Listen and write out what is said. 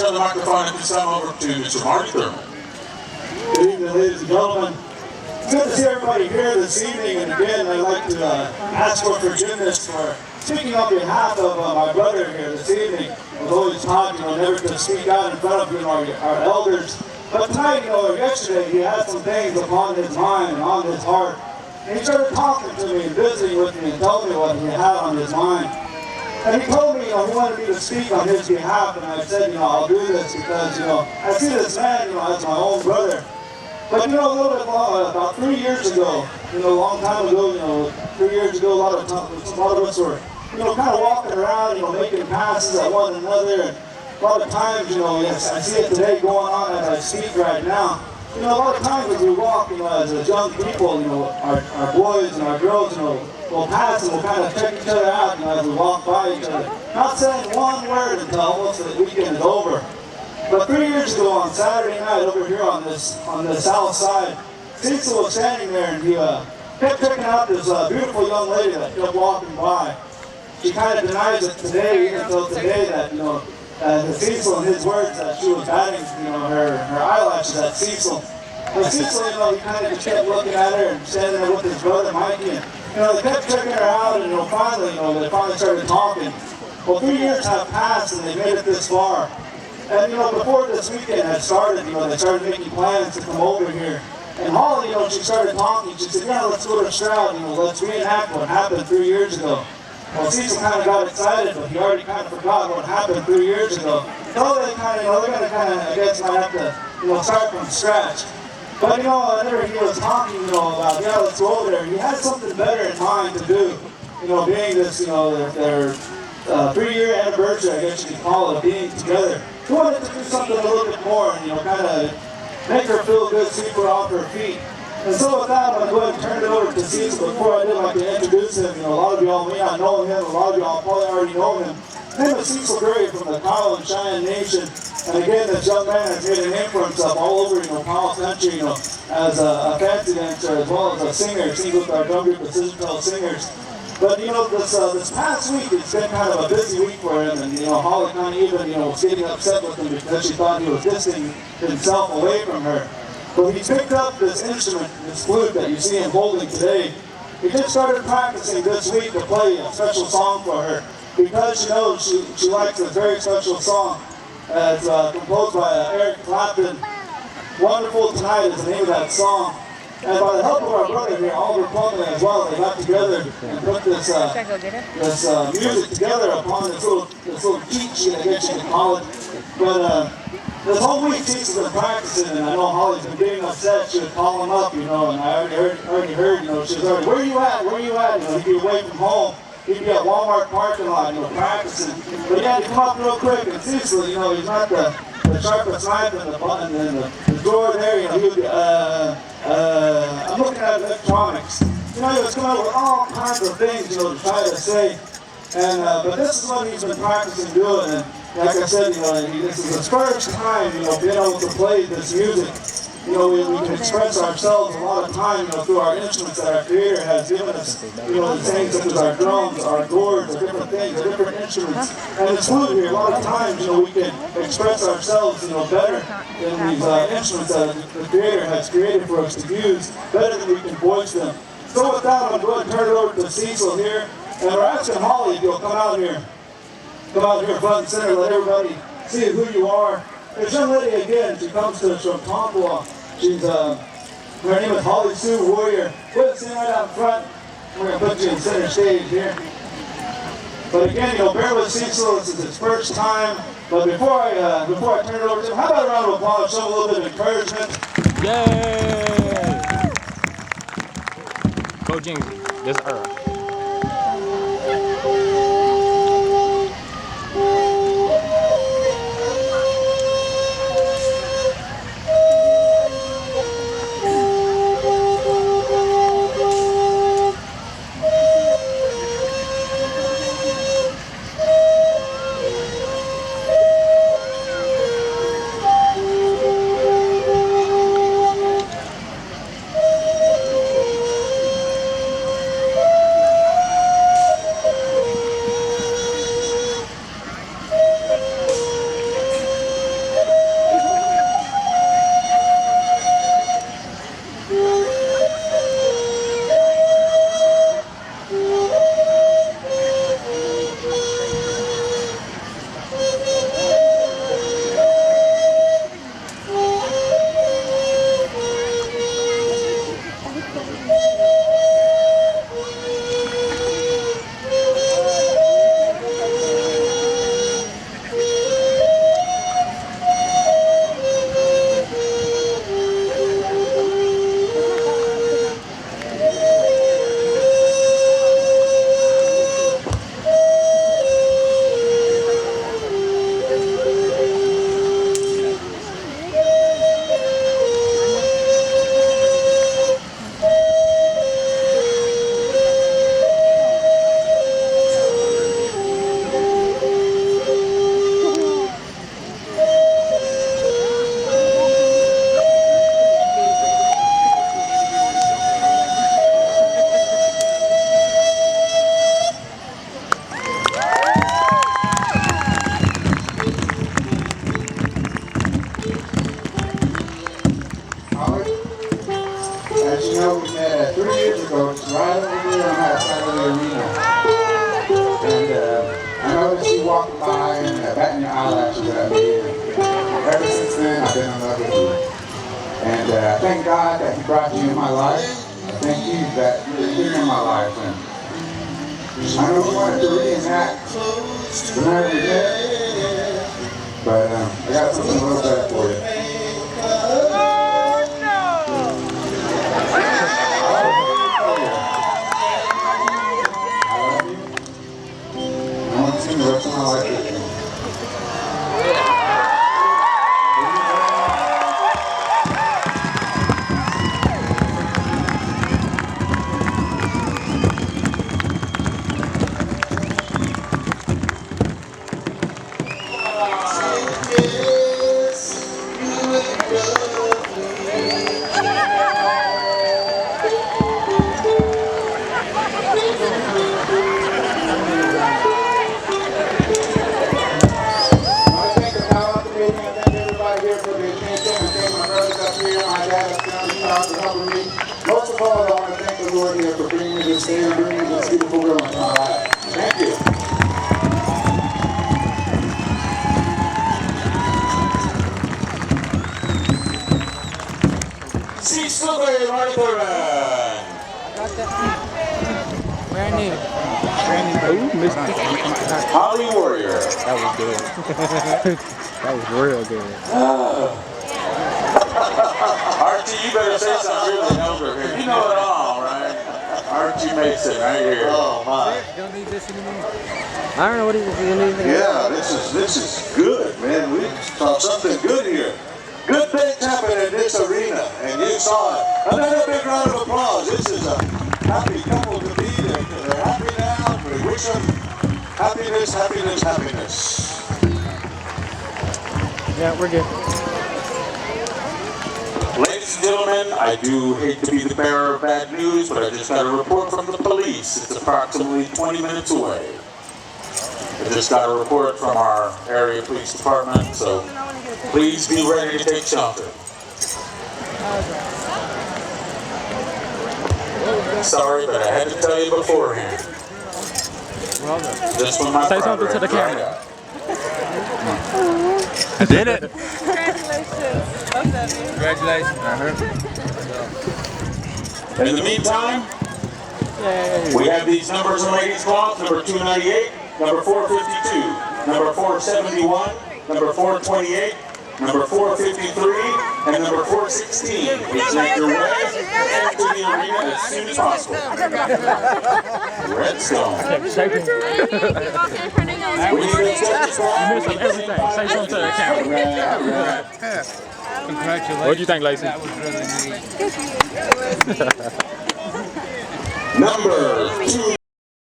turn the microphone at this time over to Mr. Marty Thurman. Good evening, ladies and gentlemen. It's good to see everybody here this evening, and again, I'd like to ask for forgiveness for speaking on behalf of my brother here this evening. I was always taught, never to speak out in front of, our elders. But tonight, yesterday, he had some things upon his mind and on his heart. And he started talking to me and visiting with me and telling me what he had on his mind. And he told me, he wanted me to speak on his behalf, and I said, I'll do this because, I see this man, as my own brother. But, a little bit long, about 3 years ago, a long time ago, 3 years ago, a lot of us were, kind of walking around, making passes at one another. And a lot of times, yes, I see it today going on as I speak right now. A lot of times as we walk, as young people, our boys and our girls, we'll pass and we'll kind of check each other out, as we walk by each other. Not saying one word until almost the weekend is over. But 3 years ago on Saturday night over here on the south side, Cecil was standing there and he kept checking out this beautiful young lady that kept walking by. She kind of denies it today, even until today, that Cecil, in his words, that she was batting, her eyelashes at Cecil. But Cecil, he kind of just kept looking at her and standing there with his brother Mikey, and they kept checking her out, and finally, they finally started talking. Well, 3 years have passed, and they made it this far. And before this weekend had started, they started making plans to come over here. And Hauli, she started talking. She said, "Yeah, let's go to Stroud. Let's reenact what happened 3 years ago." Well, Cecil kind of got excited, but he already kind of forgot what happened 3 years ago. So they kind of, they're going to kind of, I guess, might have to, start from scratch. But whenever he was talking, about, yeah, let's go over there, he had something better in mind to do. Being this, their 3-year anniversary, I guess you could call it, of being together. He wanted to do something a little bit more and, kind of make her feel good, sweep her off her feet. And so with that, I'm going to go ahead and turn it over to Cecil. Before I do, I'd like to introduce him. A lot of y'all may not know him. A lot of y'all probably already know him. His name is Cecil from the Kyle and Cheyenne Nation. And again, this young man has made a name for himself all over, Powell country, as a fancy dancer as well as a singer. He sings with our drum group, the Stroud Singers. But this past week, it's been kind of a busy week for him, and Hauli kind of even was getting upset with him because she thought he was distancing himself away from her. But he picked up this instrument, this flute that you see him holding today. He just started practicing this week to play a special song for her because she knows she likes a very special song. It's composed by Eric Clapton. Wonderful Tonight is the name of that song. And by the help of our brother here, Oliver Plumley as well, they got together and put this music together upon this little cheat sheet, I guess you can call it. But this whole week, Cecil's been practicing, and I know Holly's been getting upset. She would call him up, and I already heard, she was already, where you at? Where you at? He'd be away from home. He'd be at Walmart parking lot, practicing. But he had to come up real quick, and Cecil, he's not the sharpest knife in the button in the drawer there. He would be, I'm looking at electronics. He was coming up with all kinds of things, to try to say. And but this is what he's been practicing doing. And like I said, this is his first time, being able to play this music. We can express ourselves a lot of time, through our instruments that our Creator has given us. The things such as our drums, our gourds, or different things, or different instruments. And it's fluid here. A lot of times, we can express ourselves, better than these instruments that the Creator has created for us to use, better than we can voice them. So with that, I'm going to turn it over to Cecil here. And we're asking Hauli if you'll come out here front and center, let everybody see who you are. There's a young lady again, she comes to us from Stroud Powwow. She's, her name is Hauli Sue Warrior. Go ahead and stand right out front. We're going to put you in center stage here. But again, bear with Cecil, this is his first time. But before I turn it over to him, how about a round of applause, show him a little bit of encouragement. Yay! Coaching this era. walking by and batting your eyelashes at me. And ever since then, I've been in love with you. And I thank God that He brought you in my life. I thank you that you're here in my life. And I know we wanted to reenact the night we met, but I got something a little better for you. The rest of my life with you. Most of all, I want to thank the Lord here for bringing me this day and bringing me this beautiful girl into my life. Thank you. Cecil Martha. Brand new. Ooh, missed it. Hauli Warrior. That was good. That was real good. Archie, you better say something really elder here. You know it all, right? Archie Mason, right here. Oh my! Don't need this anymore. I don't know what he was doing. Yeah, this is good, man. We saw something good here. Good things happen in this arena, and you saw it. Another big round of applause. This is a happy couple to be. They're happy now. We wish them happiness, happiness, happiness. Yeah, we're good. Ladies and gentlemen, I do hate to be the bearer of bad news, but I just got a report from the police. It's approximately 20 minutes away. I just got a report from our area police department, so please be ready to take shelter. Sorry, but I had to tell you beforehand. Just when my Say something to the camera. I did it. Congratulations. In the meantime, we have these numbers in ladies' cloth, number 298, number 452, number 471, number 428, number 453, and number 416. Please make your way into the arena as soon as possible. Redstone. We need to start this You missed everything. Say something to the camera. Congratulations. What do you think, Lacey? That was really neat. Number 2.